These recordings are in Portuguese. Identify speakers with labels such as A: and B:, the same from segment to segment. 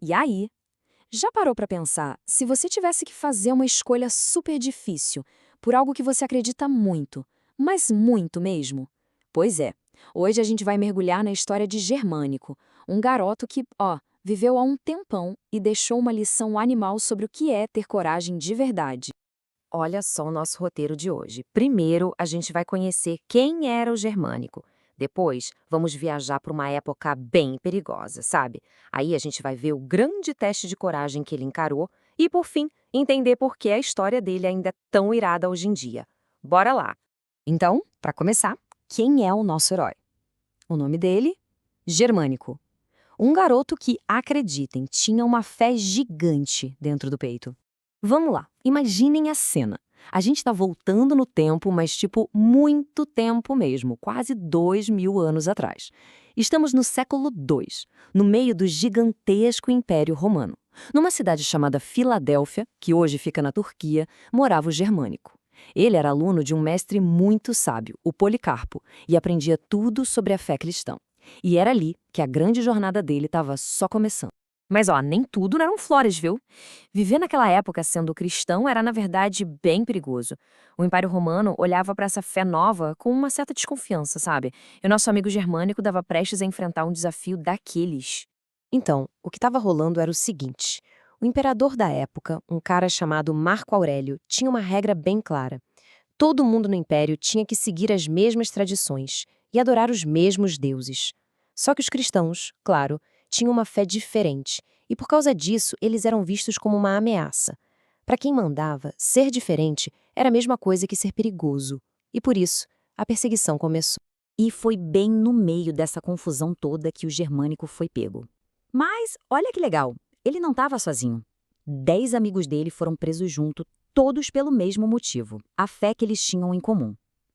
A: E aí, já parou para pensar, se você tivesse que fazer uma escolha super difícil, por algo que você acredita muito, mas muito mesmo? Pois é, hoje a gente vai mergulhar na história de Germânico, um garoto que, viveu há um tempão e deixou uma lição animal sobre o que é ter coragem de verdade.
B: Olha só o nosso roteiro de hoje. Primeiro, a gente vai conhecer quem era o Germânico. Depois, vamos viajar para uma época bem perigosa, sabe? Aí a gente vai ver o grande teste de coragem que ele encarou e, por fim, entender por que a história dele ainda é tão irada hoje em dia. Bora lá!
A: Então, para começar, quem é o nosso herói? O nome dele? Germânico. Um garoto que, acreditem, tinha uma fé gigante dentro do peito. Vamos lá, imaginem a cena. A gente está voltando no tempo, mas tipo muito tempo mesmo, quase 2000 anos atrás. Estamos no século II, no meio do gigantesco Império Romano. Numa cidade chamada Filadélfia, que hoje fica na Turquia, morava o Germânico. Ele era aluno de um mestre muito sábio, o Policarpo, e aprendia tudo sobre a fé cristã. E era ali que a grande jornada dele estava só começando. Mas nem tudo eram flores, viu? Viver naquela época sendo cristão era, na verdade, bem perigoso. O Império Romano olhava para essa fé nova com uma certa desconfiança, sabe? E o nosso amigo germânico dava prestes a enfrentar um desafio daqueles.
B: Então, o que estava rolando era o seguinte: o imperador da época, um cara chamado Marco Aurélio, tinha uma regra bem clara. Todo mundo no império tinha que seguir as mesmas tradições e adorar os mesmos deuses. Só que os cristãos, claro, tinham uma fé diferente, e por causa disso eles eram vistos como uma ameaça. Para quem mandava, ser diferente era a mesma coisa que ser perigoso, e por isso a perseguição começou.
A: E foi bem no meio dessa confusão toda que o germânico foi pego. Mas olha que legal, ele não estava sozinho. 10 amigos dele foram presos junto, todos pelo mesmo motivo, a fé que eles tinham em comum.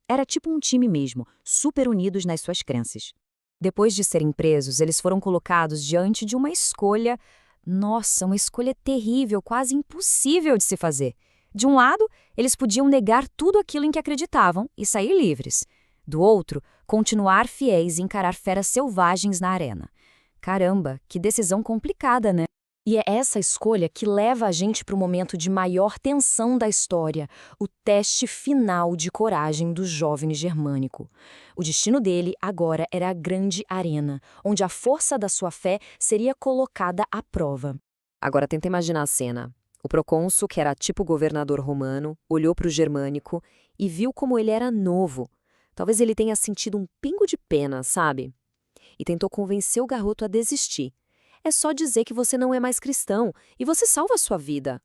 A: Era tipo um time mesmo, super unidos nas suas crenças. Depois de serem presos, eles foram colocados diante de uma escolha, nossa, uma escolha terrível, quase impossível de se fazer. De um lado, eles podiam negar tudo aquilo em que acreditavam e sair livres. Do outro, continuar fiéis e encarar feras selvagens na arena. Caramba, que decisão complicada, né? E é essa escolha que leva a gente para o momento de maior tensão da história, o teste final de coragem do jovem germânico. O destino dele agora era a grande arena, onde a força da sua fé seria colocada à prova.
B: Agora tenta imaginar a cena. O procônsul, que era tipo governador romano, olhou para o germânico e viu como ele era novo. Talvez ele tenha sentido um pingo de pena, sabe? E tentou convencer o garoto a desistir. É só dizer que você não é mais cristão e você salva a sua vida.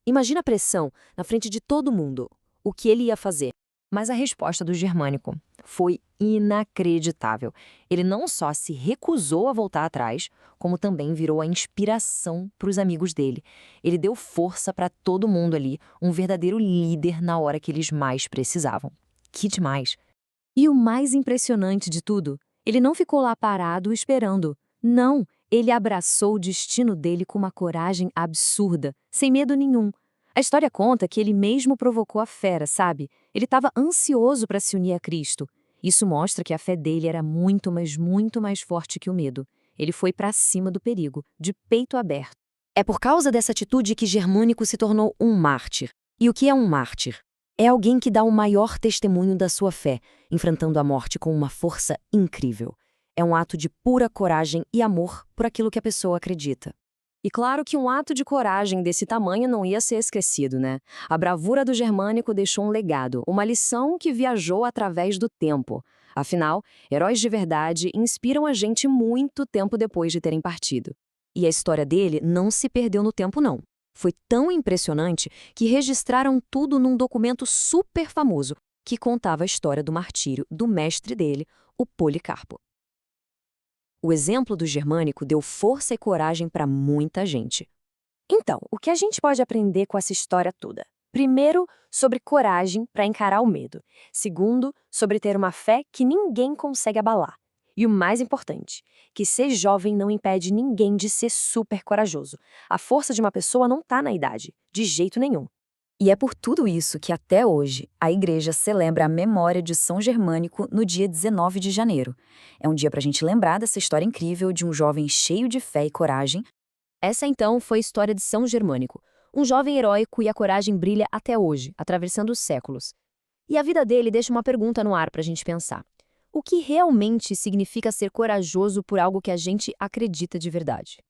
B: Imagina a pressão na frente de todo mundo. O que ele ia fazer? Mas a resposta do germânico foi inacreditável. Ele não só se recusou a voltar atrás, como também virou a inspiração para os amigos dele. Ele deu força para todo mundo ali, um verdadeiro líder na hora que eles mais precisavam. Que demais! E o mais impressionante de tudo, ele não ficou lá parado esperando. Não, ele abraçou o destino dele com uma coragem absurda, sem medo nenhum. A história conta que ele mesmo provocou a fera, sabe? Ele estava ansioso para se unir a Cristo. Isso mostra que a fé dele era muito, mas muito mais forte que o medo. Ele foi para cima do perigo, de peito aberto. É por causa dessa atitude que Germânico se tornou um mártir. E o que é um mártir? É alguém que dá o maior testemunho da sua fé, enfrentando a morte com uma força incrível. É um ato de pura coragem e amor por aquilo que a pessoa acredita. E claro que um ato de coragem desse tamanho não ia ser esquecido, né? A bravura do germânico deixou um legado, uma lição que viajou através do tempo. Afinal, heróis de verdade inspiram a gente muito tempo depois de terem partido. E a história dele não se perdeu no tempo, não. Foi tão impressionante que registraram tudo num documento super famoso que contava a história do martírio do mestre dele, o Policarpo. O exemplo do germânico deu força e coragem para muita gente. Então, o que a gente pode aprender com essa história toda? Primeiro, sobre coragem para encarar o medo. Segundo, sobre ter uma fé que ninguém consegue abalar. E o mais importante, que ser jovem não impede ninguém de ser super corajoso. A força de uma pessoa não está na idade, de jeito nenhum. E é por tudo isso que até hoje a igreja celebra a memória de São Germânico no dia 19 de janeiro. É um dia para a gente lembrar dessa história incrível de um jovem cheio de fé e coragem, Essa então foi a história de São Germânico, um jovem herói cuja coragem brilha até hoje, atravessando os séculos. E a vida dele deixa uma pergunta no ar para a gente pensar. O que realmente significa ser corajoso por algo que a gente acredita de verdade?